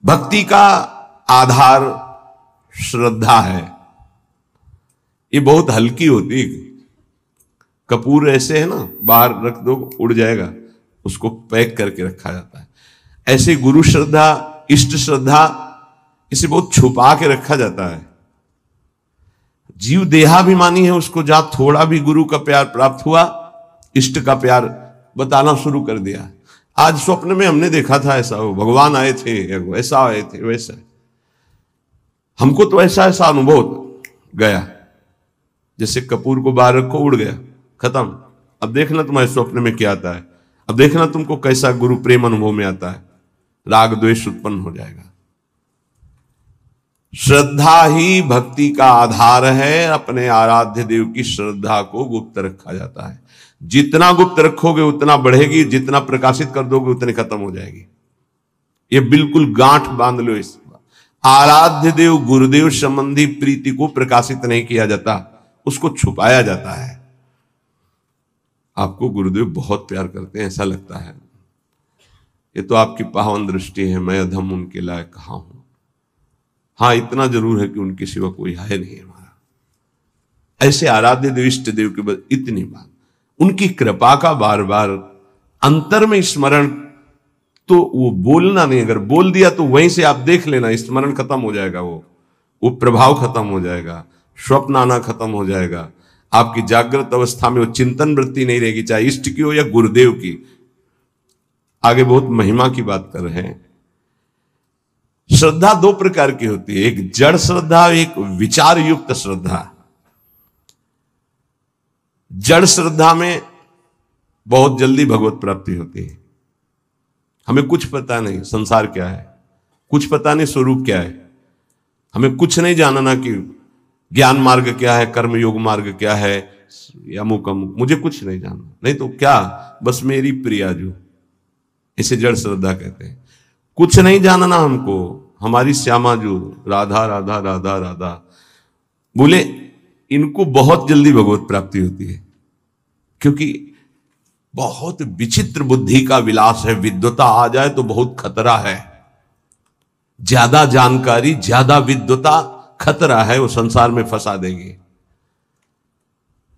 भक्ति का आधार श्रद्धा है। ये बहुत हल्की होती है। कपूर ऐसे है ना, बाहर रख दो उड़ जाएगा, उसको पैक करके रखा जाता है। ऐसे गुरु श्रद्धा, इष्ट श्रद्धा, इसे बहुत छुपा के रखा जाता है। जीव देहाभिमानी है, उसको जहां थोड़ा भी गुरु का प्यार प्राप्त हुआ, इष्ट का प्यार बताना शुरू कर दिया। आज स्वप्न में हमने देखा था ऐसा, हो भगवान आए थे, ऐसा आए थे, वैसा। हमको तो ऐसा ऐसा अनुभव गया, जैसे कपूर को बाहर रखो उड़ गया, खत्म। अब देखना तुम्हारे स्वप्न में क्या आता है, अब देखना तुमको कैसा गुरु प्रेम अनुभव में आता है, राग द्वेष उत्पन्न हो जाएगा। श्रद्धा ही भक्ति का आधार है। अपने आराध्य देव की श्रद्धा को गुप्त रखा जाता है। जितना गुप्त रखोगे उतना बढ़ेगी, जितना प्रकाशित कर दोगे उतनी खत्म हो जाएगी। ये बिल्कुल गांठ बांध लो इस। आराध्य देव गुरुदेव संबंधी प्रीति को प्रकाशित नहीं किया जाता, उसको छुपाया जाता है। आपको गुरुदेव बहुत प्यार करते हैं ऐसा लगता है, ये तो आपकी पावन दृष्टि है, मैं अधम उनके लायक कहां हूं। हाँ, इतना जरूर है कि उनके सिवा कोई है नहीं हमारा। ऐसे आराध्य देव इष्ट देव के बाद इतनी बात, उनकी कृपा का बार बार अंतर में स्मरण, तो वो बोलना नहीं, अगर बोल दिया तो वहीं से आप देख लेना, स्मरण खत्म हो जाएगा, वो प्रभाव खत्म हो जाएगा, स्वप्न आना खत्म हो जाएगा। आपकी जागृत अवस्था में वो चिंतन वृत्ति नहीं रहेगी, चाहे इष्ट की हो या गुरुदेव की। आगे बहुत महिमा की बात कर रहे हैं। श्रद्धा दो प्रकार की होती है, एक जड़ श्रद्धा, एक विचार युक्त श्रद्धा। जड़ श्रद्धा में बहुत जल्दी भगवत प्राप्ति होती है। हमें कुछ पता नहीं संसार क्या है, कुछ पता नहीं स्वरूप क्या है, हमें कुछ नहीं जानना कि ज्ञान मार्ग क्या है, कर्म योग मार्ग क्या है, या अमुक अमुक, मुझे कुछ नहीं जानना। नहीं तो क्या, बस मेरी प्रिया जो, इसे जड़ श्रद्धा कहते हैं। कुछ नहीं जानना हमको, हमारी श्यामा जो, राधा राधा राधा राधा बोले, इनको बहुत जल्दी भगवत प्राप्ति होती है, क्योंकि बहुत विचित्र बुद्धि का विलास है। विद्वता आ जाए तो बहुत खतरा है, ज्यादा जानकारी, ज्यादा विद्वता खतरा है, वो संसार में फंसा देगी।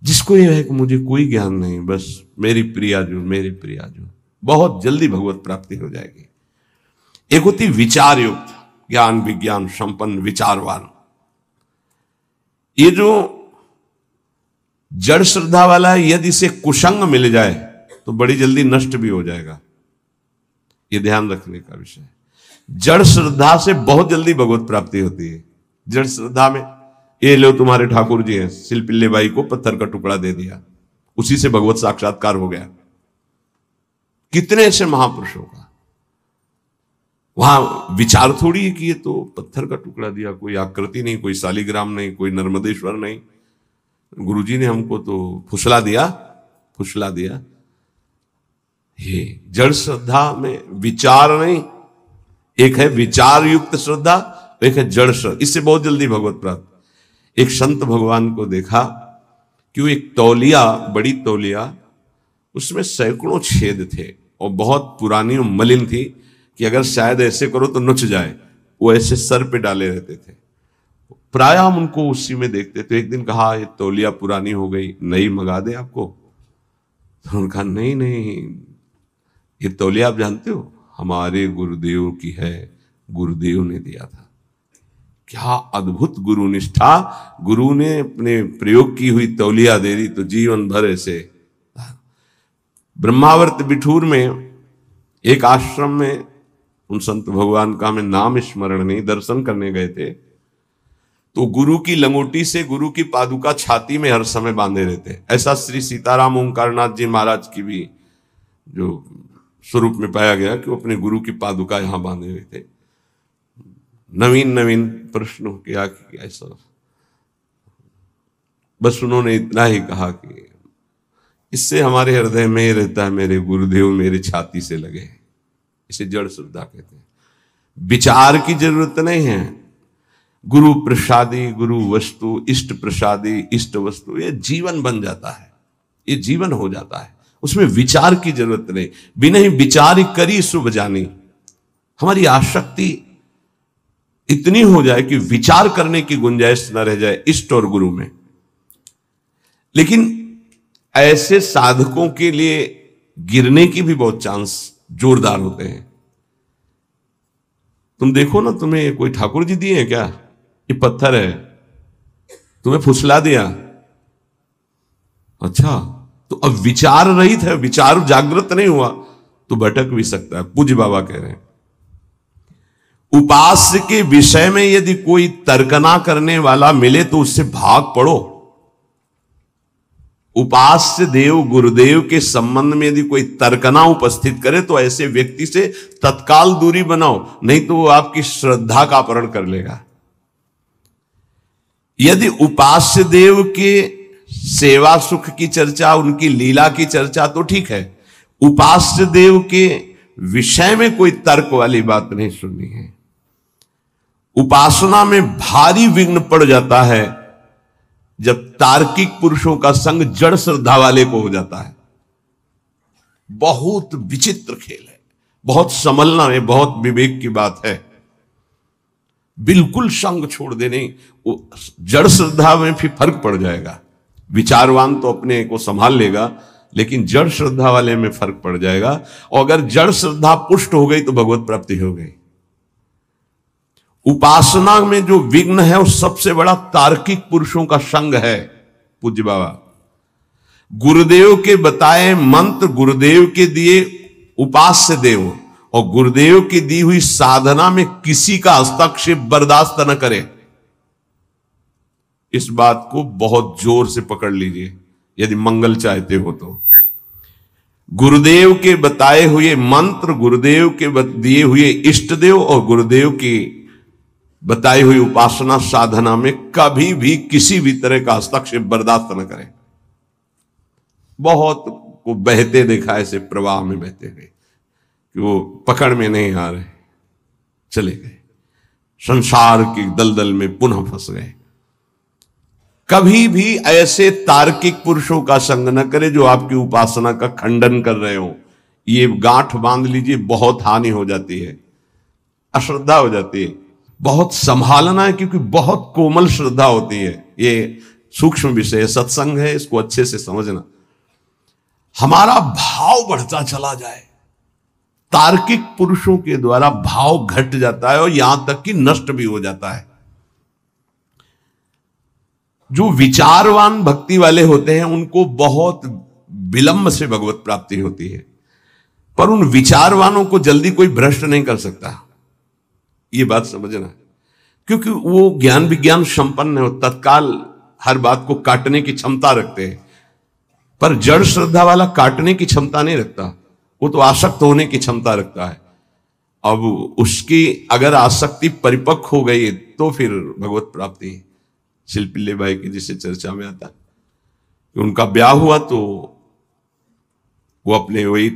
जिसको यह है कि मुझे कोई ज्ञान नहीं, बस मेरी प्रिया जो, मेरी प्रिया जो, बहुत जल्दी भगवत प्राप्ति हो जाएगी। एक होती विचार युक्त, ज्ञान विज्ञान संपन्न विचारवान। ये जो जड़ श्रद्धा वाला है, यदि इसे कुसंग मिल जाए तो बड़ी जल्दी नष्ट भी हो जाएगा। ये ध्यान रखने का विषय है। जड़ श्रद्धा से बहुत जल्दी भगवत प्राप्ति होती है। जड़ श्रद्धा में, ये लो तुम्हारे ठाकुर जी हैं, सिलपिल्ले बाई को पत्थर का टुकड़ा दे दिया, उसी से भगवत साक्षात्कार हो गया। कितने ऐसे महापुरुषों का वहां विचार थोड़ी है कि ये तो पत्थर का टुकड़ा दिया, कोई आकृति नहीं, कोई शालिग्राम नहीं, कोई नर्मदेश्वर नहीं, गुरुजी ने हमको तो फुसला दिया। ये जड़ श्रद्धा में विचार नहीं, एक है विचार युक्त श्रद्धा, एक है जड़ श्रद्धा। इससे बहुत जल्दी भगवत प्राप्त। एक संत भगवान को देखा कि वो एक तौलिया, बड़ी तौलिया, उसमें सैकड़ों छेद थे और बहुत पुरानी और मलिन थी कि अगर शायद ऐसे करो तो नुच जाए, वो ऐसे सर पे डाले रहते थे। प्राय हम उनको उसी में देखते थे। एक दिन कहा, ये तौलिया पुरानी हो गई, नई मंगा दे आपको। तो उन्होंने कहा, नहीं, ये तौलिया आप जानते हो, हमारे गुरुदेव की है, गुरुदेव ने दिया था। क्या अद्भुत गुरु निष्ठा! गुरु ने अपने प्रयोग की हुई तौलिया दे दी तो जीवन भर ऐसे। ब्रह्मावर्त बिठूर में एक आश्रम में उन संत भगवान का हमें नाम स्मरण नहीं, दर्शन करने गए थे, तो गुरु की लंगोटी से गुरु की पादुका छाती में हर समय बांधे रहते। ऐसा श्री सीताराम ओंकारनाथ जी महाराज की भी जो स्वरूप में पाया गया कि वो अपने गुरु की पादुका यहां बांधे हुए थे। नवीन प्रश्न किया कि ऐसा, बस उन्होंने इतना ही कहा कि इससे हमारे हृदय में ही रहता है, मेरे गुरुदेव मेरे छाती से लगे। इसे जड़ श्रद्धा कहते हैं। विचार की जरूरत नहीं है। गुरु प्रसादी, गुरु वस्तु, इष्ट प्रसादी, इष्ट वस्तु, ये जीवन बन जाता है, ये जीवन हो जाता है, उसमें विचार की जरूरत नहीं। बिना ही विचार करी शुभ जानी। हमारी आसक्ति इतनी हो जाए कि विचार करने की गुंजाइश न रह जाए इष्ट और गुरु में। लेकिन ऐसे साधकों के लिए गिरने की भी बहुत चांस जोरदार होते हैं। तुम देखो ना, तुम्हें कोई ठाकुर जी दिए हैं क्या? ये पत्थर है, तुम्हें फुसला दिया, अच्छा तो अब विचार रहित है, विचार जागृत नहीं हुआ तो भटक भी सकता है। पूज्य बाबा कह रहे हैं, उपास्य के विषय में यदि कोई तर्कना करने वाला मिले तो उससे भाग पड़ो। उपास्य देव गुरुदेव के संबंध में यदि कोई तर्कना उपस्थित करे तो ऐसे व्यक्ति से तत्काल दूरी बनाओ, नहीं तो वो आपकी श्रद्धा का अपहरण कर लेगा। यदि उपास्य देव के सेवा सुख की चर्चा, उनकी लीला की चर्चा तो ठीक है, उपास्य देव के विषय में कोई तर्क वाली बात नहीं सुननी है। उपासना में भारी विघ्न पड़ जाता है जब तार्किक पुरुषों का संग जड़ श्रद्धा वाले को हो जाता है। बहुत विचित्र खेल है, बहुत संभलना है, बहुत विवेक की बात है। बिल्कुल संग छोड़ देने, जड़ श्रद्धा में फिर फर्क पड़ जाएगा। विचारवान तो अपने को संभाल लेगा, लेकिन जड़ श्रद्धा वाले में फर्क पड़ जाएगा। और अगर जड़ श्रद्धा पुष्ट हो गई तो भगवत प्राप्ति हो गई। उपासना में जो विघ्न है वो सबसे बड़ा तार्किक पुरुषों का संग है। पूज्य बाबा गुरुदेव के बताए मंत्र, गुरुदेव के दिए उपास्य देव और गुरुदेव की दी हुई साधना में किसी का हस्तक्षेप बर्दाश्त न करे। इस बात को बहुत जोर से पकड़ लीजिए यदि मंगल चाहते हो तो। गुरुदेव के बताए हुए मंत्र, गुरुदेव के दिए हुए इष्ट देव और गुरुदेव की बताई हुई उपासना साधना में कभी भी किसी भी तरह का हस्तक्षेप बर्दाश्त न करें। बहुत को बहते देखा ऐसे प्रवाह में बहते हुए कि वो पकड़ में नहीं आ रहे, चले गए, संसार की दलदल में पुनः फंस गए। कभी भी ऐसे तार्किक पुरुषों का संग न करे जो आपकी उपासना का खंडन कर रहे हो। ये गांठ बांध लीजिए, बहुत हानि हो जाती है, अश्रद्धा हो जाती है। बहुत संभालना है क्योंकि बहुत कोमल श्रद्धा होती है। ये सूक्ष्म विषय सत्संग है, इसको अच्छे से समझना। हमारा भाव बढ़ता चला जाए, तार्किक पुरुषों के द्वारा भाव घट जाता है और यहां तक कि नष्ट भी हो जाता है। जो विचारवान भक्ति वाले होते हैं उनको बहुत विलंब से भगवत प्राप्ति होती है, पर उन विचारवानों को जल्दी कोई भ्रष्ट नहीं कर सकता। ये बात समझना, क्योंकि वो ज्ञान विज्ञान संपन्न है, तत्काल हर बात को काटने की क्षमता रखते हैं। पर जड़ श्रद्धा वाला काटने की क्षमता नहीं रखता, वो तो आसक्त होने की क्षमता रखता है। अब उसकी अगर आसक्ति परिपक्व हो गई तो फिर भगवत प्राप्ति। शिल्पिल्ले भाई की जिसे चर्चा में आता है कि उनका ब्याह हुआ तो वो अपने वही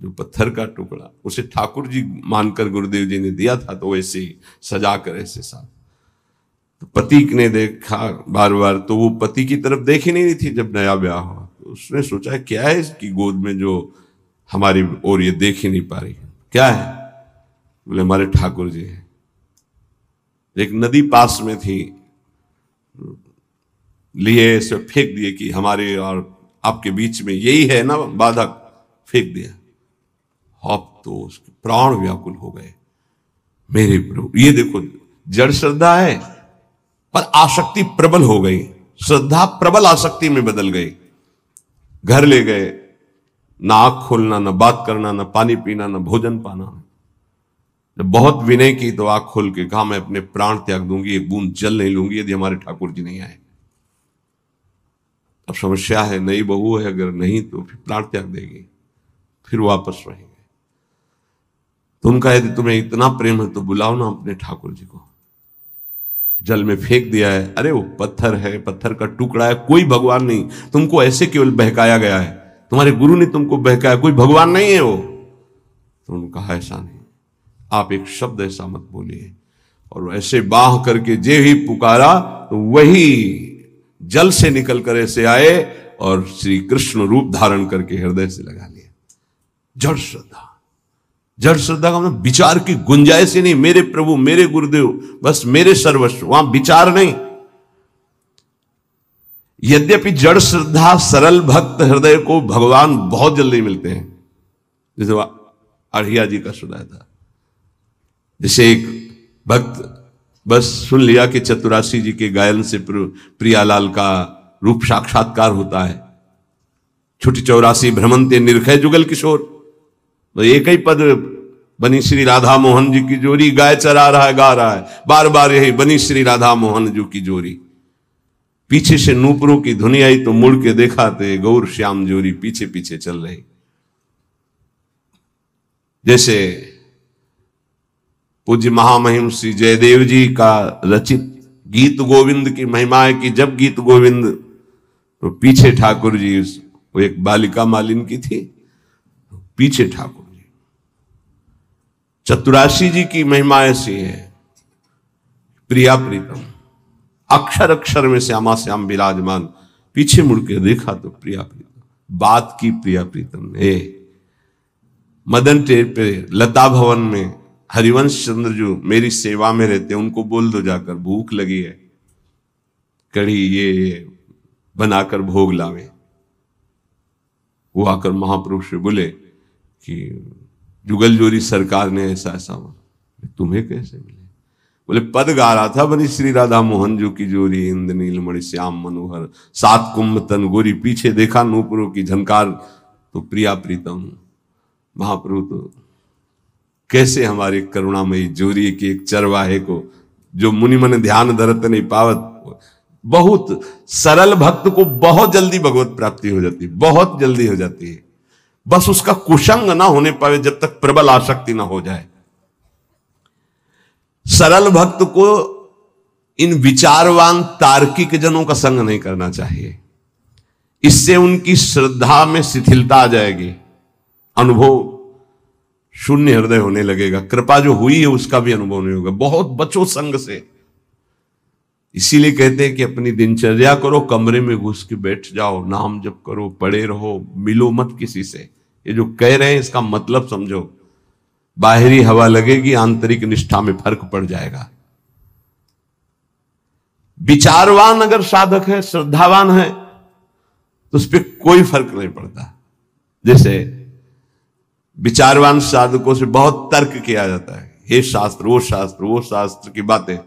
जो पत्थर का टुकड़ा उसे ठाकुर जी मानकर गुरुदेव जी ने दिया था, तो वैसे ही सजा कर ऐसे साथ। तो पति ने देखा बार बार, तो वो पति की तरफ देख ही नहीं रही थी जब नया ब्याह हुआ। तो उसने सोचा क्या है इसकी गोद में जो हमारी और ये देख ही नहीं पा रही, क्या है? बोले हमारे ठाकुर जी है। एक नदी पास में थी, लिए इसे फेंक दिए कि हमारे और आपके बीच में यही है ना बाधक, फेंक दिया। अब तो उसके प्राण व्याकुल हो गए, मेरे प्रभु। ये देखो, जड़ श्रद्धा है पर आसक्ति प्रबल हो गई, श्रद्धा प्रबल आसक्ति में बदल गई। घर ले गए, ना आंख खोलना, ना बात करना, ना पानी पीना, ना भोजन पाना। जब बहुत विनय की तो आंख खोल के कहा मैं अपने प्राण त्याग दूंगी, एक बूंद जल नहीं लूंगी यदि हमारे ठाकुर जी नहीं आए। अब समस्या है, नई बहू है, अगर नहीं तो फिर प्राण त्याग देगी, फिर वापस रहेंगे। तो उनका यदि तुम्हें इतना प्रेम है तो बुलाओ ना अपने ठाकुर जी को। जल में फेंक दिया है, अरे वो पत्थर है, पत्थर का टुकड़ा है, कोई भगवान नहीं, तुमको ऐसे केवल बहकाया गया है, तुम्हारे गुरु ने तुमको बहकाया, कोई भगवान नहीं है वो। तो उन्होंने कहा ऐसा नहीं, आप एक शब्द ऐसा मत बोलिए। और ऐसे बाह करके जे ही पुकारा तो वही जल से निकल कर ऐसे आए और श्री कृष्ण रूप धारण करके हृदय से लगा लिया। जड़ श्रद्धा, जड़ श्रद्धा का मतलब विचार की गुंजाइश ही नहीं, मेरे प्रभु मेरे गुरुदेव बस मेरे सर्वस्व, वहां विचार नहीं। यद्यपि जड़ श्रद्धा सरल भक्त हृदय को भगवान बहुत जल्दी मिलते हैं, जैसे आढ़िया जी का सुनाया था। जैसे एक भक्त बस सुन लिया कि चतुरासी जी के गायन से प्रियालाल का रूप साक्षात्कार होता है, छुटी 84 भ्रमंते निर्खय जुगल किशोर, तो एक ही पद बनी श्री राधा मोहन जी की जोरी, गाय चरा रहा है गा रहा है बार बार यही बनी श्री राधा मोहन जी की जोरी। पीछे से नूपुरों की धुनी आई तो मुड़ के देखा थे गौर श्याम जोरी पीछे पीछे चल रही। जैसे पूज्य महामहिम श्री जयदेव जी का रचित गीत गोविंद की महिमा है कि जब गीत गोविंद तो पीछे ठाकुर जी, वो एक बालिका मालिन की थी, पीछे ठाकुर जी। चतुरासी जी की महिमा ऐसी है, प्रिया प्रीतम अक्षर अक्षर में श्यामा श्याम विराजमान, पीछे मुड़ के देखा तो प्रिया प्रीतम, बात की प्रिया प्रीतम ने। मदन टेर पे लता भवन में हरिवंश चंद्र जो मेरी सेवा में रहते हैं उनको बोल दो जाकर भूख लगी है, कढ़ी ये बनाकर भोग लावे। वो आकर महाप्रभु से बोले कि जुगल जोरी सरकार ने ऐसा ऐसा, तुम्हें कैसे मिले? बोले पद गा रहा था बनी श्री राधा मोहन जो की जोरी, इंद्र नीलमणि श्याम मनोहर, 7 कुंभ तन गोरी, पीछे देखा नूपुरों की झनकार तो प्रिया प्रीतम। महाप्रभु तो कैसे हमारे करुणामयी जोरी के एक चरवाहे को जो मुनि मन ध्यान धरत नहीं पावत, बहुत सरल भक्त को बहुत जल्दी भगवत प्राप्ति हो जाती है, बहुत जल्दी हो जाती है। बस उसका कुसंग ना होने पावे जब तक प्रबल आसक्ति ना हो जाए। सरल भक्त को इन विचारवान तार्किक जनों का संग नहीं करना चाहिए, इससे उनकी श्रद्धा में शिथिलता आ जाएगी, अनुभव शून्य हृदय होने लगेगा, कृपा जो हुई है उसका भी अनुभव नहीं होगा। बहुत बचो संग से। इसीलिए कहते हैं कि अपनी दिनचर्या करो, कमरे में घुस के बैठ जाओ, नाम जप करो, पड़े रहो, मिलो मत किसी से। ये जो कह रहे हैं इसका मतलब समझो, बाहरी हवा लगेगी, आंतरिक निष्ठा में फर्क पड़ जाएगा। विचारवान अगर साधक है, श्रद्धावान है, तो उस पर कोई फर्क नहीं पड़ता। जैसे विचारवान साधकों से बहुत तर्क किया जाता है, हे शास्त्र वो शास्त्र की बातें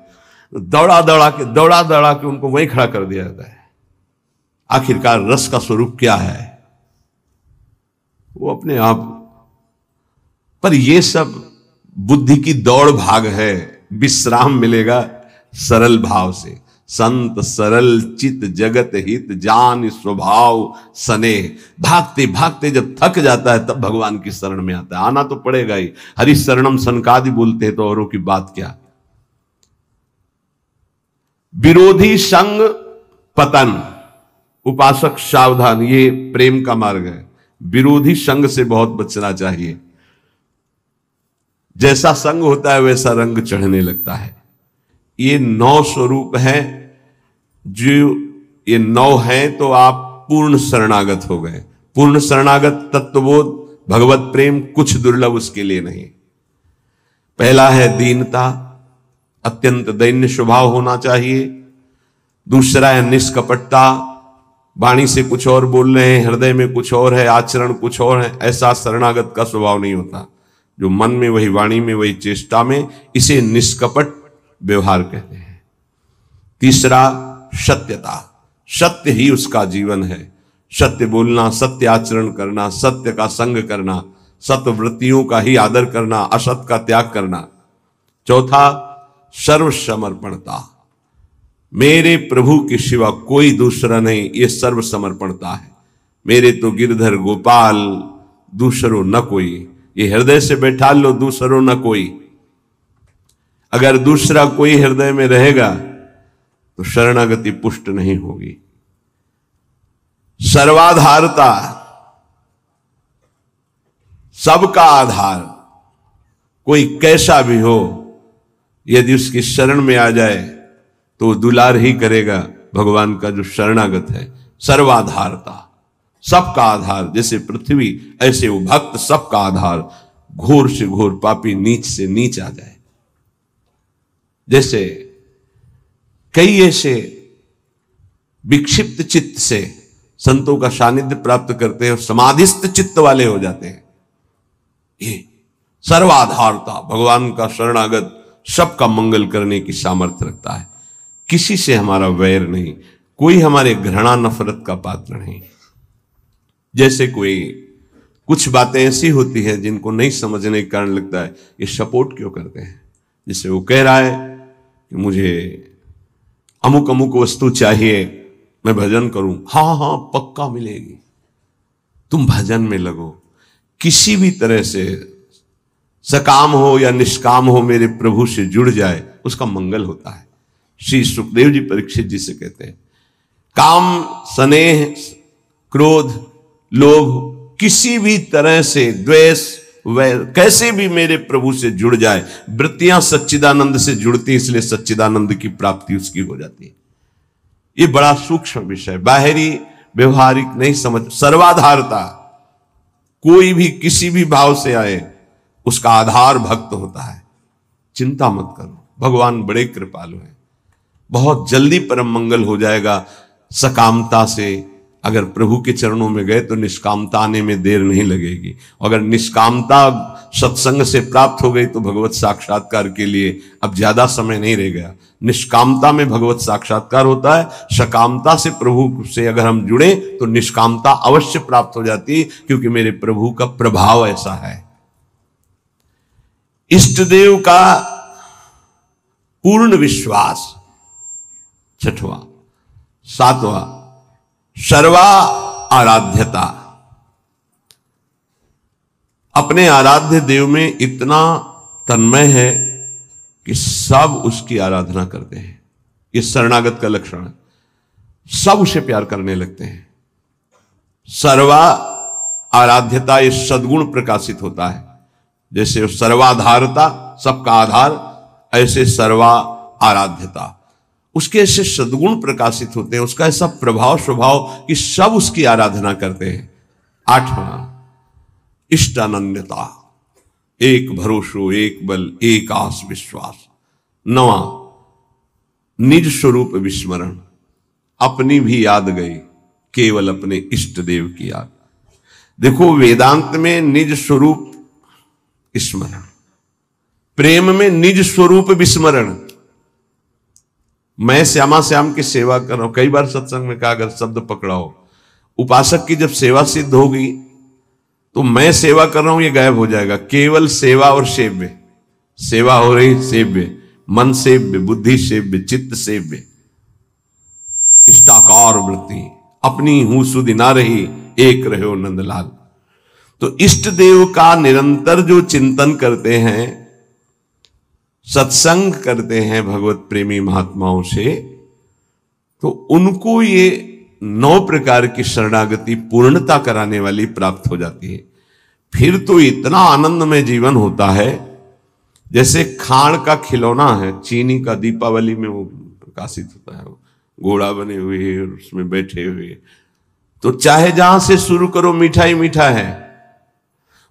दौड़ा दौड़ा के उनको वहीं खड़ा कर दिया जाता है। आखिरकार रस का स्वरूप क्या है वो अपने आप, पर ये सब बुद्धि की दौड़ भाग है। विश्राम मिलेगा सरल भाव से। संत सरल चित जगत हित जान स्वभाव सने। भागते भागते जब थक जाता है तब भगवान की शरण में आता है। आना तो पड़ेगा ही, हरि शरणम सनकादि बोलते हैं तो औरों की बात क्या। विरोधी संग पतन, उपासक सावधान, ये प्रेम का मार्ग है। विरोधी संग से बहुत बचना चाहिए। जैसा संग होता है वैसा रंग चढ़ने लगता है। ये 9 स्वरूप है, जो ये 9 है तो आप पूर्ण शरणागत हो गए। पूर्ण शरणागत तत्वबोध भगवत प्रेम कुछ दुर्लभ उसके लिए नहीं। पहला है दीनता, अत्यंत दैन्य स्वभाव होना चाहिए। दूसरा है निष्कपटता, वाणी से कुछ और बोल रहे हैं, हृदय में कुछ और है, आचरण कुछ और है, ऐसा शरणागत का स्वभाव नहीं होता। जो मन में वही वाणी में वही चेष्टा में, इसे निष्कपट व्यवहार कहते हैं। तीसरा सत्यता, सत्य ही उसका जीवन है। सत्य बोलना, सत्य आचरण करना, सत्य का संग करना, सत्य वृत्तियों का ही आदर करना, असत का त्याग करना। चौथा सर्वसमर्पणता, मेरे प्रभु के सिवा कोई दूसरा नहीं, ये सर्वसमर्पणता है। मेरे तो गिरधर गोपाल, दूसरो न कोई। ये हृदय से बैठा लो, दूसरो न कोई। अगर दूसरा कोई हृदय में रहेगा तो शरणागति पुष्ट नहीं होगी। सर्वाधारता, सबका आधार, कोई कैसा भी हो, यदि उसकी शरण में आ जाए तो दुलार ही करेगा भगवान का जो शरणागत है। सर्वाधारता, सबका आधार, जैसे पृथ्वी ऐसे वो भक्त सबका आधार। घोर से घोर पापी नीच से नीच आ जाए। जैसे कई ऐसे विक्षिप्त चित्त से संतों का सानिध्य प्राप्त करते हैं और समाधिस्थ चित्त वाले हो जाते हैं। ये सर्वाधारता, भगवान का शरणागत सबका मंगल करने की सामर्थ्य रखता है। किसी से हमारा वैर नहीं, कोई हमारे घृणा नफरत का पात्र नहीं। जैसे कोई कुछ बातें ऐसी होती हैं जिनको नहीं समझने के कारण लगता है ये सपोर्ट क्यों करते हैं। जैसे वो कह रहा है कि मुझे अमुक अमुक वस्तु चाहिए, मैं भजन करूं। हाँ हाँ पक्का मिलेगी, तुम भजन में लगो। किसी भी तरह से सकाम हो या निष्काम हो मेरे प्रभु से जुड़ जाए, उसका मंगल होता है। श्री सुखदेव जी परीक्षित जी से कहते हैं, काम, स्नेह, क्रोध, लोभ, किसी भी तरह से द्वेष, वैर, कैसे भी मेरे प्रभु से जुड़ जाए। वृत्तियां सच्चिदानंद से जुड़ती, इसलिए सच्चिदानंद की प्राप्ति उसकी हो जाती है। ये बड़ा सूक्ष्म विषय, बाहरी व्यवहारिक नहीं समझ। सर्वाधारता, कोई भी किसी भी भाव से आए उसका आधार भक्त होता है। चिंता मत करो, भगवान बड़े कृपालु हैं, बहुत जल्दी परम मंगल हो जाएगा। सकामता से अगर प्रभु के चरणों में गए तो निष्कामता आने में देर नहीं लगेगी। अगर निष्कामता सत्संग से प्राप्त हो गई तो भगवत साक्षात्कार के लिए अब ज्यादा समय नहीं रह गया। निष्कामता में भगवत साक्षात्कार होता है, सकामता से प्रभु से अगर हम जुड़े तो निष्कामता अवश्य प्राप्त हो जाती है, क्योंकि मेरे प्रभु का प्रभाव ऐसा है। इष्ट देव का पूर्ण विश्वास, छठवां। सातवां, सर्वा आराध्यता। अपने आराध्य देव में इतना तन्मय है कि सब उसकी आराधना करते हैं। ये शरणागत का लक्षण है, सब उसे प्यार करने लगते हैं। सर्वा आराध्यता, ये सद्गुण प्रकाशित होता है। जैसे सर्वाधारता, सबका आधार, ऐसे सर्वा आराध्यता, उसके ऐसे सद्गुण प्रकाशित होते हैं। उसका ऐसा प्रभाव स्वभाव कि सब उसकी आराधना करते हैं। आठवां, इष्टानन्यता, एक भरोसो, एक बल, एक आस विश्वास। नवां, निज स्वरूप विस्मरण, अपनी भी याद गई, केवल अपने इष्ट देव की याद। देखो, वेदांत में निज स्वरूप स्मरण, प्रेम में निज स्वरूप विस्मरण। मैं श्यामा श्याम की सेवा कर रहा हूं, कई बार सत्संग में कहा, अगर शब्द पकड़ाओ, उपासक की जब सेवा सिद्ध होगी तो मैं सेवा कर रहा हूं ये गायब हो जाएगा। केवल सेवा और सेव्य, सेवा हो रही, सेव्य, मन सेव्य, बुद्धि सेव्य, चित्त सेव्य, इष्टाकार वृत्ति, अपनी हूं सुधि ना रही, एक रहे हो नंदलाल। तो इष्ट देव का निरंतर जो चिंतन करते हैं, सत्संग करते हैं भगवत प्रेमी महात्माओं से, तो उनको ये 9 प्रकार की शरणागति पूर्णता कराने वाली प्राप्त हो जाती है। फिर तो इतना आनंदमय जीवन होता है, जैसे खाण का खिलौना है, चीनी का, दीपावली में वो प्रकाशित होता है, घोड़ा बने हुए और उसमें बैठे हुए। तो चाहे जहां से शुरू करो, मीठा ही मीठा है,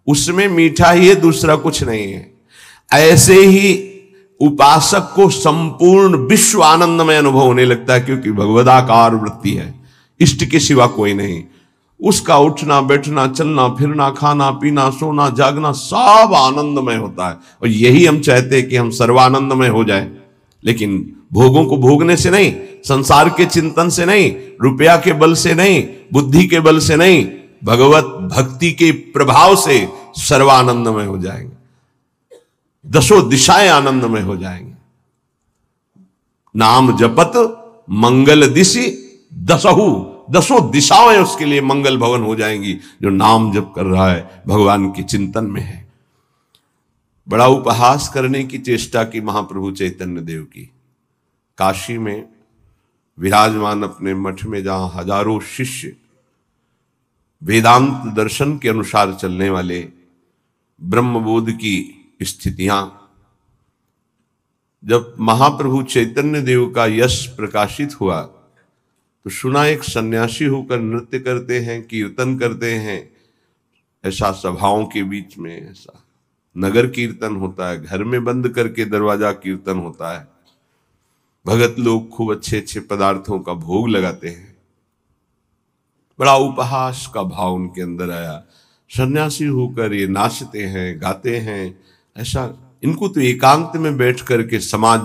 उसमें मीठा ही है, दूसरा कुछ नहीं है। ऐसे ही उपासक को संपूर्ण विश्व आनंदमय अनुभव होने लगता है, क्योंकि भगवदाकार वृत्ति है, इष्ट के सिवा कोई नहीं। उसका उठना बैठना, चलना फिरना, खाना पीना, सोना जागना, सब आनंदमय होता है। और यही हम चाहते हैं कि हम सर्वानंदमय हो जाए, लेकिन भोगों को भोगने से नहीं, संसार के चिंतन से नहीं, रुपया के बल से नहीं, बुद्धि के बल से नहीं, भगवत भक्ति के प्रभाव से सर्वानंदमय हो जाएंगे, दसों दिशाएं आनंदमय हो जाएंगे। नाम जपत मंगल दिशि दसहु, दसों दिशाएं उसके लिए मंगल भवन हो जाएंगी, जो नाम जप कर रहा है, भगवान के चिंतन में है। बड़ा उपहास करने की चेष्टा की महाप्रभु चैतन्य देव की। काशी में विराजमान अपने मठ में, जहां हजारों शिष्य वेदांत दर्शन के अनुसार चलने वाले, ब्रह्मबोध की स्थितियां, जब महाप्रभु चैतन्य देव का यश प्रकाशित हुआ तो सुना एक सन्यासी होकर नृत्य करते हैं, कीर्तन करते हैं, ऐसा सभाओं के बीच में, ऐसा नगर कीर्तन होता है, घर में बंद करके दरवाजा कीर्तन होता है। भगत लोग खूब अच्छे अच्छे पदार्थों का भोग लगाते हैं, बड़ा उपहास का भाव उनके अंदर आया। सन्यासी होकर ये नाचते हैं, गाते हैं, ऐसा इनको तो एकांत में बैठ करके समाज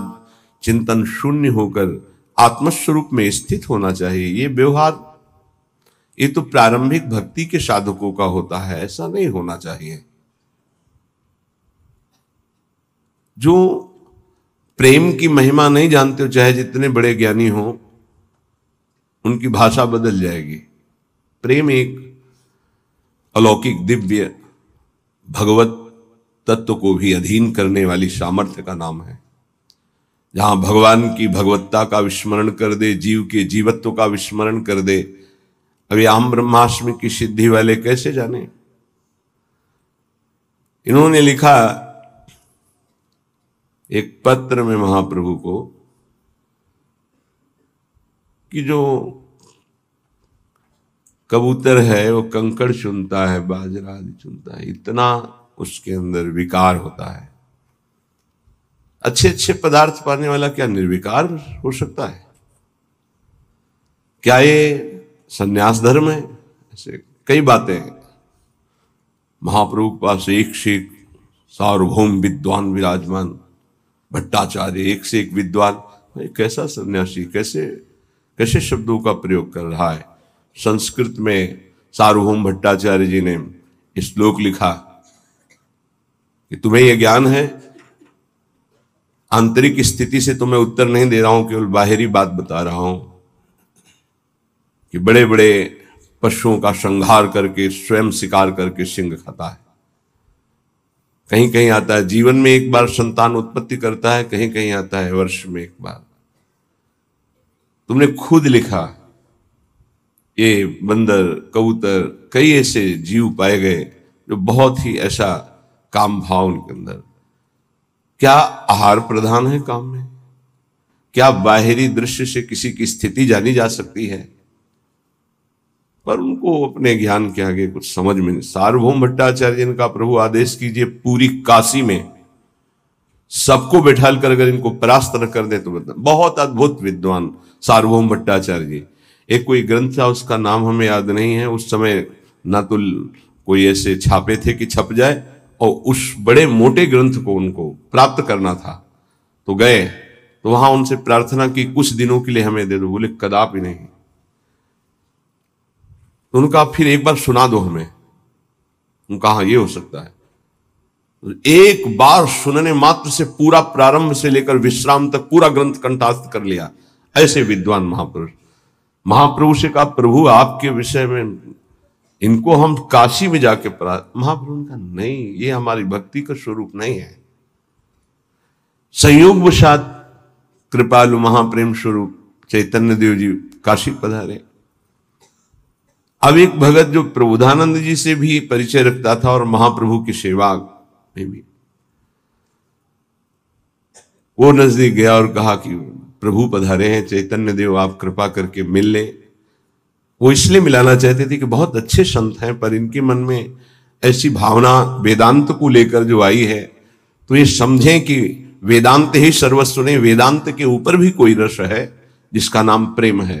चिंतन शून्य होकर आत्मस्वरूप में स्थित होना चाहिए। ये व्यवहार ये तो प्रारंभिक भक्ति के साधकों का होता है, ऐसा नहीं होना चाहिए। जो प्रेम की महिमा नहीं जानते हो, चाहे जितने बड़े ज्ञानी हो, उनकी भाषा बदल जाएगी। प्रेम एक अलौकिक दिव्य भगवत तत्व को भी अधीन करने वाली सामर्थ्य का नाम है। जहां भगवान की भगवत्ता का विस्मरण कर दे, जीव के जीवत्व का विस्मरण कर दे। अभी आम ब्रह्माष्टमी की सिद्धि वाले कैसे जाने? इन्होंने लिखा एक पत्र में महाप्रभु को कि जो कबूतर है वो कंकड़ चुनता है, बाजरा आदि चुनता है, इतना उसके अंदर विकार होता है। अच्छे अच्छे पदार्थ पाने वाला क्या निर्विकार हो सकता है? क्या ये संन्यास धर्म है? ऐसे कई बातें हैं। महाप्रभु के पास एक से एक सार्वभौम विद्वान विराजमान, भट्टाचार्य एक से एक विद्वान। कैसा सन्यासी, कैसे कैसे शब्दों का प्रयोग कर रहा है। संस्कृत में सार्वभौम भट्टाचार्य जी ने श्लोक लिखा कि तुम्हें यह ज्ञान है, आंतरिक स्थिति से तुम्हें उत्तर नहीं दे रहा हूं, केवल बाहरी बात बता रहा हूं कि बड़े बड़े पशुओं का संहार करके स्वयं शिकार करके सिंह खाता है। कहीं कहीं आता है जीवन में एक बार संतान उत्पत्ति करता है, कहीं कहीं आता है वर्ष में एक बार। तुमने खुद लिखा ये बंदर, कबूतर, कई ऐसे जीव पाए गए जो बहुत ही ऐसा काम भाव उनके अंदर। क्या आहार प्रधान है काम में? क्या बाहरी दृश्य से किसी की स्थिति जानी जा सकती है? पर उनको अपने ज्ञान के आगे कुछ समझ में नहीं। सार्वभौम भट्टाचार्य जी का प्रभु आदेश कीजिए पूरी काशी में सबको बैठाल कर अगर इनको परास्त न कर दे तो बता। बहुत अद्भुत विद्वान सार्वभौम भट्टाचार्य जी। एक कोई ग्रंथ था, उसका नाम हमें याद नहीं है। उस समय ना तो कोई ऐसे छापे थे कि छप जाए, और उस बड़े मोटे ग्रंथ को उनको प्राप्त करना था। तो गए तो वहां उनसे प्रार्थना की कुछ दिनों के लिए हमें दे दो। बोले कदापि नहीं। तो उनका फिर एक बार सुना दो हमें। उनका हाँ ये हो सकता है। एक बार सुनने मात्र से पूरा प्रारंभ से लेकर विश्राम तक पूरा ग्रंथ कंठास्थ कर लिया। ऐसे विद्वान महापुरुष। महाप्रभु से कहा प्रभु आपके विषय में इनको हम काशी में जाके महाप्रभु का नहीं, ये हमारी भक्ति का स्वरूप नहीं है। संयोगवशात कृपालु महाप्रेम स्वरूप चैतन्य देव जी काशी पधारे। अब एक भगत जो प्रबोधानंद जी से भी परिचय रखता था और महाप्रभु की सेवा में भी, वो नजदीक गया और कहा कि प्रभु पधारे हैं, चैतन्य देव आप कृपा करके मिल ले। वो इसलिए मिलाना चाहते थे कि बहुत अच्छे संत हैं, पर इनके मन में ऐसी भावना वेदांत को लेकर जो आई है, तो ये समझें कि वेदांत ही सर्वस्व नहीं, वेदांत के ऊपर भी कोई रस है जिसका नाम प्रेम है।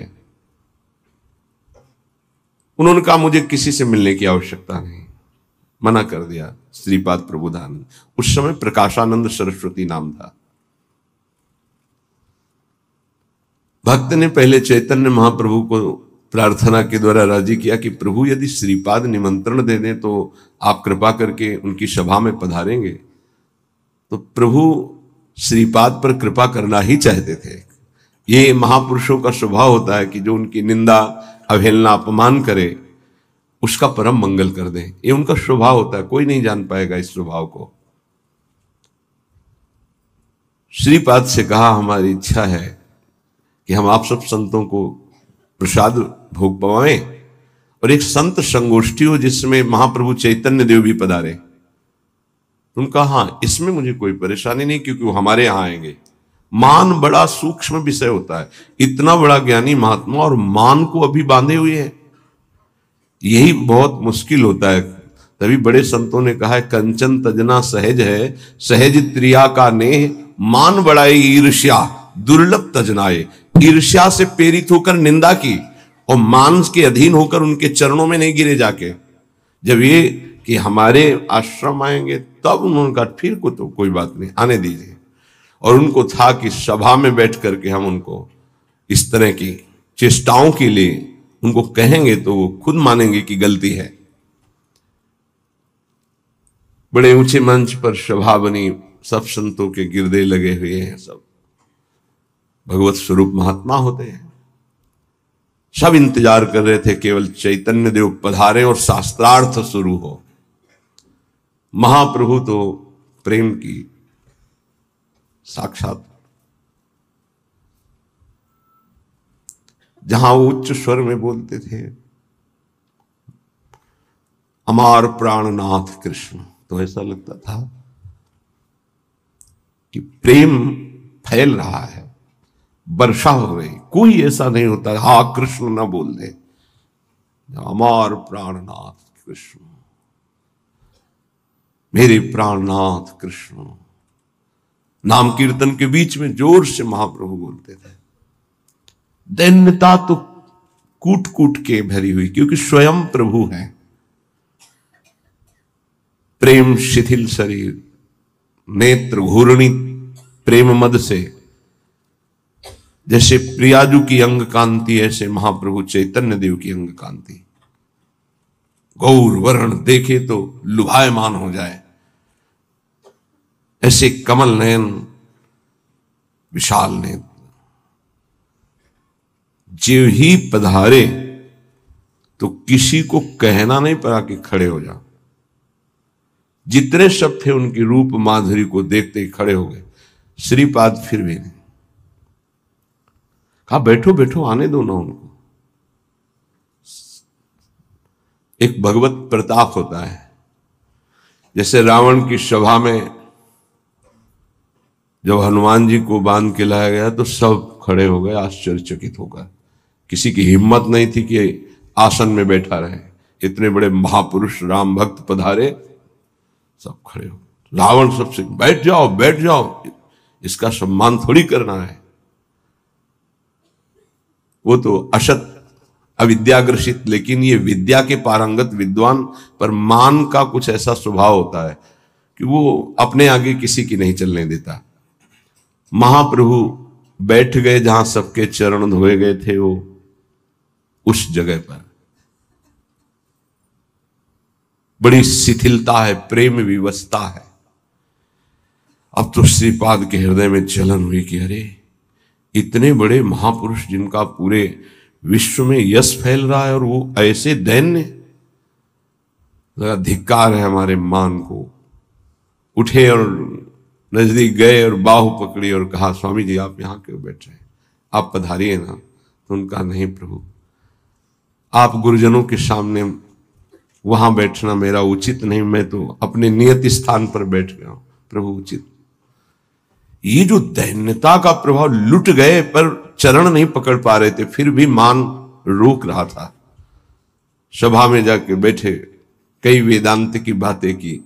उन्होंने कहा मुझे किसी से मिलने की आवश्यकता नहीं, मना कर दिया। श्रीपाद प्रबोधानंद, उस समय प्रकाशानंद सरस्वती नाम था। भक्त ने पहले चैतन्य महाप्रभु को प्रार्थना के द्वारा राजी किया कि प्रभु यदि श्रीपाद निमंत्रण दे दें तो आप कृपा करके उनकी सभा में पधारेंगे। तो प्रभु श्रीपाद पर कृपा करना ही चाहते थे। ये महापुरुषों का स्वभाव होता है कि जो उनकी निंदा, अवहेलना, अपमान करे उसका परम मंगल कर दें। ये उनका स्वभाव होता है, कोई नहीं जान पाएगा इस स्वभाव को। श्रीपाद से कहा हमारी इच्छा है कि हम आप सब संतों को प्रसाद भोग पवाएं और एक संत संगोष्ठी हो जिसमें महाप्रभु चैतन्य देव भी पधारे। उनका हाँ इसमें मुझे कोई परेशानी नहीं, क्योंकि वो हमारे यहां आएंगे। मान बड़ा सूक्ष्म विषय होता है। इतना बड़ा ज्ञानी महात्मा और मान को अभी बांधे हुए हैं, यही बहुत मुश्किल होता है। तभी बड़े संतों ने कहा है, कंचन तजना सहज है, सहज त्रिया का नेह, मान बढ़ाई ईर्ष्या दुर्लभ तजनाए। ईर्ष्या से प्रेरित होकर निंदा की और मांस के अधीन होकर उनके चरणों में नहीं गिरे जाके। जब ये कि हमारे आश्रम आएंगे तब उन्होंने कहा फिर को तो कोई बात नहीं, आने दीजिए। और उनको था कि सभा में बैठ करके हम उनको इस तरह की चेष्टाओं के लिए उनको कहेंगे तो वो खुद मानेंगे कि गलती है। बड़े ऊंचे मंच पर सभा बनी, सब संतों के गिरदे लगे हुए हैं, सब भगवत स्वरूप महात्मा होते हैं। सब इंतजार कर रहे थे केवल चैतन्य देव पधारे और शास्त्रार्थ शुरू हो। महाप्रभु तो प्रेम की साक्षात, जहां वो उच्च स्वर में बोलते थे अमार प्राणनाथ कृष्ण, तो ऐसा लगता था कि प्रेम फैल रहा है, वर्षा हो रही। कोई ऐसा नहीं होता हा कृष्ण ना बोल दे। अमार प्राणनाथ कृष्ण, मेरे प्राणनाथ कृष्ण, नाम कीर्तन के बीच में जोर से महाप्रभु बोलते थे। दैन्यता तो कूट कूट के भरी हुई, क्योंकि स्वयं प्रभु है। प्रेम शिथिल शरीर, नेत्र घूर्णी प्रेम मद से, जैसे प्रियाजू की अंग कांति, ऐसे महाप्रभु चैतन्य देव की अंग कांति। गौर वर्ण देखे तो लुभायमान हो जाए, ऐसे कमल नयन, विशाल नेत्र। जो ही पधारे तो किसी को कहना नहीं पड़ा कि खड़े हो जाओ। जितने सब थे उनकी रूप माधुरी को देखते ही खड़े हो गए। श्रीपाद फिर भी नहीं, कहा बैठो बैठो, आने दो ना उनको। एक भगवत प्रताप होता है, जैसे रावण की सभा में जब हनुमान जी को बांध के लाया गया तो सब खड़े हो गए आश्चर्यचकित होकर। किसी की हिम्मत नहीं थी कि आसन में बैठा रहे। इतने बड़े महापुरुष राम भक्त पधारे, सब खड़े हो। रावण सबसे बैठ जाओ बैठ जाओ, इसका सम्मान थोड़ी करना है। वो तो असत अविद्याग्रसित, लेकिन ये विद्या के पारंगत विद्वान पर मान का कुछ ऐसा स्वभाव होता है कि वो अपने आगे किसी की नहीं चलने देता। महाप्रभु बैठ गए जहां सबके चरण धोए गए थे, वो उस जगह पर बड़ी शिथिलता है, प्रेम विवशता है। अब तो श्रीपाद के हृदय में जलन हुई कि अरे, इतने बड़े महापुरुष जिनका पूरे विश्व में यश फैल रहा है और वो ऐसे दैन्य, धिक्कार है हमारे मान को। उठे और नजदीक गए और बाहु पकड़ी और कहा, स्वामी जी आप यहां क्यों बैठ रहे हैं, आप पधारिए ना। तो उनका नहीं प्रभु, आप गुरुजनों के सामने वहां बैठना मेरा उचित नहीं, मैं तो अपने नियत स्थान पर बैठ गया हूं प्रभु, उचित। ये जो दैन्यता का प्रभाव, लुट गए पर चरण नहीं पकड़ पा रहे थे, फिर भी मान रोक रहा था। सभा में जाके बैठे, कई वेदांत की बातें की,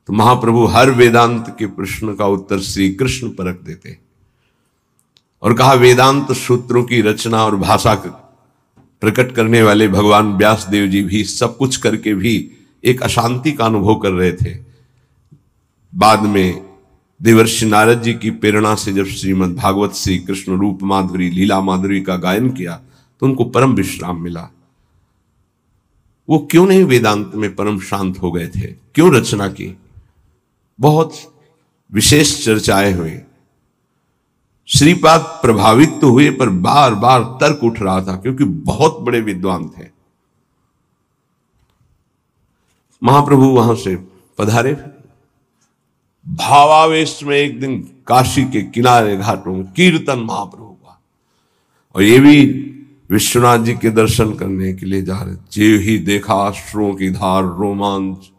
तो महाप्रभु हर वेदांत के प्रश्न का उत्तर श्री कृष्ण पर रख देते और कहा, वेदांत सूत्रों की रचना और भाषा प्रकट करने वाले भगवान व्यास देव जी भी सब कुछ करके भी एक अशांति का अनुभव कर रहे थे। बाद में देवर्षि नारद जी की प्रेरणा से जब श्रीमद् भागवत श्री कृष्ण रूप माधुरी लीला माधुरी का गायन किया तो उनको परम विश्राम मिला। वो क्यों नहीं वेदांत में परम शांत हो गए थे, क्यों रचना की? बहुत विशेष चर्चाएं हुई। श्रीपाद प्रभावित तो हुए पर बार बार तर्क उठ रहा था, क्योंकि बहुत बड़े विद्वान थे। महाप्रभु वहां से पधारे, भावावेश में एक दिन काशी के किनारे घाटों में कीर्तन महाप्रभु का, और ये भी विश्वनाथ जी के दर्शन करने के लिए जा रहे। जे ही देखा अश्रुओं की धार रोमांच,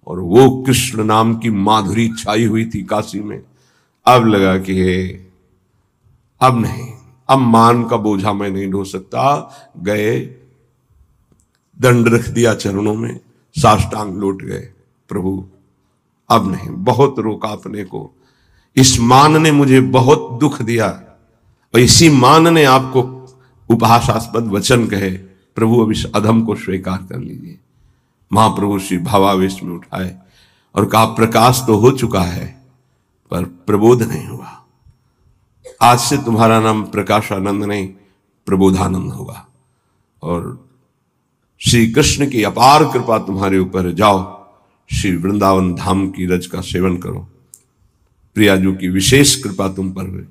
और वो कृष्ण नाम की माधुरी छाई हुई थी काशी में। अब लगा कि अब नहीं, अब मान का बोझा मैं नहीं ढो सकता। गए, दंड रख दिया चरणों में, साष्टांग लौट गए, प्रभु अब नहीं, बहुत रोका अपने को, इस मान ने मुझे बहुत दुख दिया, और इसी मान ने आपको उपहासास्पद वचन कहे, प्रभु अब इस अधम को स्वीकार कर लीजिए। महाप्रभु श्री भावावेश में उठाए और कहा, प्रकाश तो हो चुका है पर प्रबोध नहीं हुआ, आज से तुम्हारा नाम प्रकाशानंद नहीं प्रबोधानंद होगा, और श्री कृष्ण की अपार कृपा तुम्हारे ऊपर, जाओ श्री वृंदावन धाम की रज का सेवन करो, प्रियाजू की विशेष कृपा तुम पर हुई।